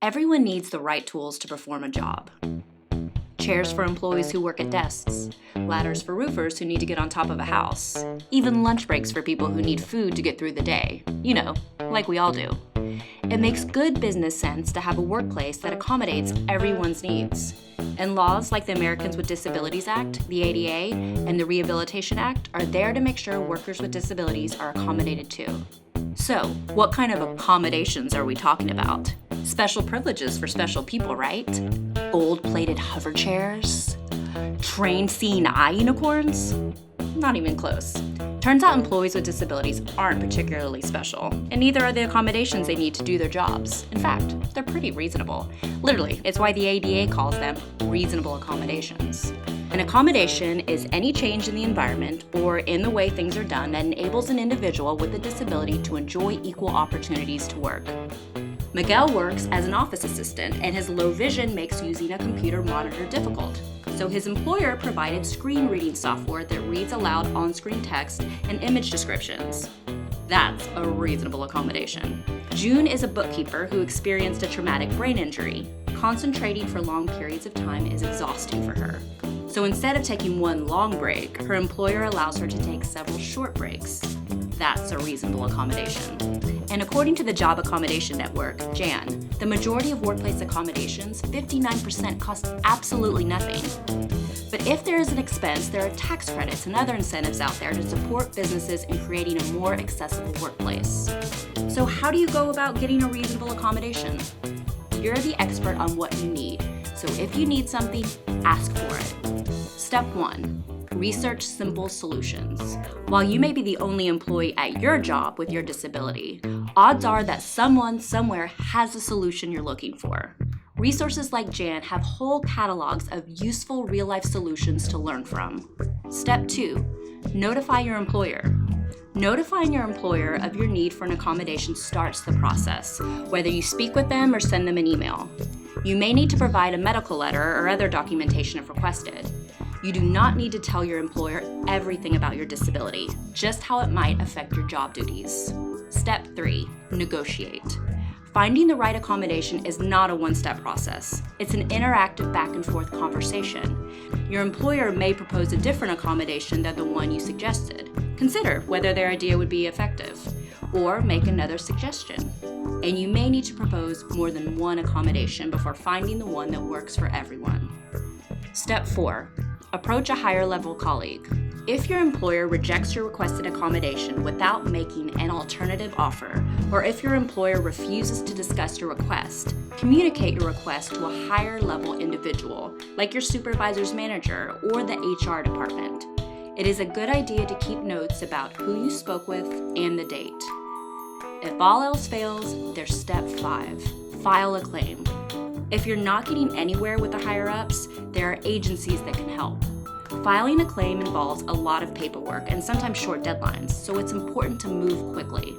Everyone needs the right tools to perform a job. Chairs for employees who work at desks, ladders for roofers who need to get on top of a house, even lunch breaks for people who need food to get through the day. You know, like we all do. It makes good business sense to have a workplace that accommodates everyone's needs. And laws like the Americans with Disabilities Act, the ADA, and the Rehabilitation Act are there to make sure workers with disabilities are accommodated too. So, what kind of accommodations are we talking about? Special privileges for special people, right? Gold-plated hover chairs? Trained seeing eye unicorns? Not even close. Turns out employees with disabilities aren't particularly special, and neither are the accommodations they need to do their jobs. In fact, they're pretty reasonable. Literally, it's why the ADA calls them reasonable accommodations. An accommodation is any change in the environment or in the way things are done that enables an individual with a disability to enjoy equal opportunities to work. Miguel works as an office assistant, and his low vision makes using a computer monitor difficult. So his employer provided screen reading software that reads aloud on-screen text and image descriptions. That's a reasonable accommodation. June is a bookkeeper who experienced a traumatic brain injury. Concentrating for long periods of time is exhausting for her. So instead of taking one long break, her employer allows her to take several short breaks. That's a reasonable accommodation. And according to the Job Accommodation Network, JAN, the majority of workplace accommodations, 59%, cost absolutely nothing. But if there is an expense, there are tax credits and other incentives out there to support businesses in creating a more accessible workplace. So how do you go about getting a reasonable accommodation? You're the expert on what you need. So if you need something, ask for it. Step 1. Research simple solutions. While you may be the only employee at your job with your disability, odds are that someone somewhere has a solution you're looking for. Resources like JAN have whole catalogs of useful real-life solutions to learn from. Step 2. Notify your employer. Notifying your employer of your need for an accommodation starts the process, whether you speak with them or send them an email. You may need to provide a medical letter or other documentation if requested. You do not need to tell your employer everything about your disability, just how it might affect your job duties. Step 3. Negotiate. Finding the right accommodation is not a one-step process. It's an interactive back-and-forth conversation. Your employer may propose a different accommodation than the one you suggested. Consider whether their idea would be effective, or make another suggestion. And you may need to propose more than one accommodation before finding the one that works for everyone. Step 4. Approach a higher-level colleague. If your employer rejects your requested accommodation without making an alternative offer, or if your employer refuses to discuss your request, communicate your request to a higher-level individual, like your supervisor's manager or the HR department. It is a good idea to keep notes about who you spoke with and the date. If all else fails, there's step 5. File a claim. If you're not getting anywhere with the higher-ups, there are agencies that can help. Filing a claim involves a lot of paperwork and sometimes short deadlines, so it's important to move quickly.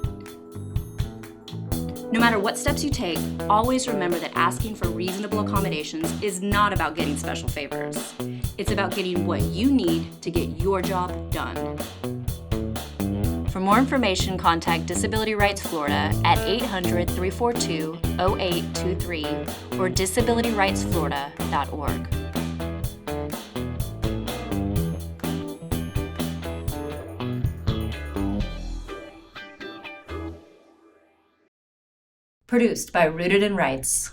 No matter what steps you take, always remember that asking for reasonable accommodations is not about getting special favors. It's about getting what you need to get your job done. For more information, contact Disability Rights Florida at 800-342-0823 or disabilityrightsflorida.org. Produced by Rooted in Rights.